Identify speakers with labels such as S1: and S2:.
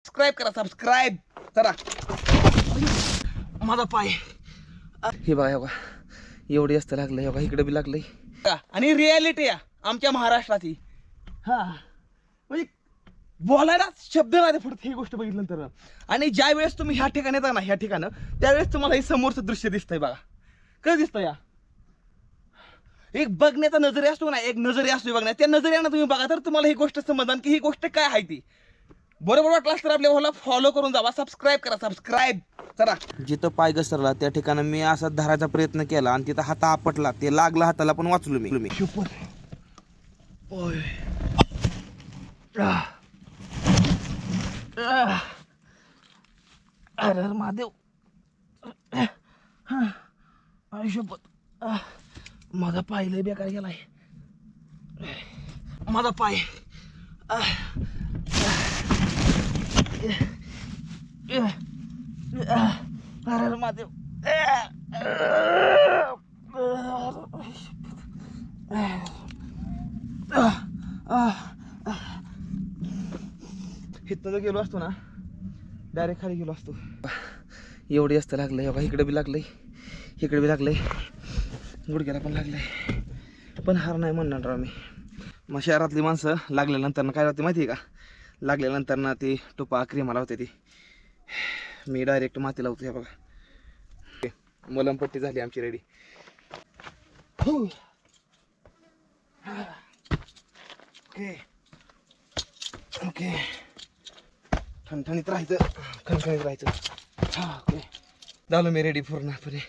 S1: Subscribe करा, subscribe करा. माझा पाय हे बघा, हे बघा एवढी असतं लागलं, हे बघा इकडे बी लागलंय. आणि रियालिटी आहे आमच्या महाराष्ट्राची. हा म्हणजे बोलायला शब्द नाही फक्त ही गोष्ट बघितल्यानंतर. आणि ज्या वेळेस तुम्ही ह्या ठिकाणी येता ना, ह्या ठिकाणं, त्यावेळेस तुम्हाला हे समोरचं दृश्य दिसतंय बघा. कसं दिसतं या एक बघण्याचा नजरे असतो ना, एक नजरे असतो बघण्यात, त्या नजरेनं तुम्ही बघा तर तुम्हाला ही गोष्ट समजणार की ही गोष्ट काय आहे ती. बरोबर वाटलं तर आपल्या भावाला फॉलो करून जावा, सबस्क्राईब करा, सबस्क्राईब करा. जिथं पाय घसरला त्या ठिकाणी मी असा धरायचा प्रयत्न केला आणि तिथं हात आपटला, ते लागला हाताला पण वाचलो मी. ओय अरे महादेव, आयुष्यपत माझा पाय लय बेकार गेलाय. माझा पाय अरे महादेव, इथं जर गेलो असतो ना डायरेक्ट खाली गेलो असतो. एवढी असतं लागलंय बघा, इकडे बी लागलंय, इकडे बी लागलंय, गुडघ्याला पण लागलंय. पण हार नाही म्हणणार आम्ही. मग शहरातली माणसं लागल्यानंतर काय होते माहिती आहे का, लागल्यानंतर ना ती टोपा क्रीमाला होते ती. मी डायरेक्ट माती लावतो. हे बघा मलमपट्टी झाली आमची रेडी. ओके ओके, ठणठणीत राहायचं, खणखणीत राहायचं. हा ओके, झालो मी रेडी पूर्णपणे.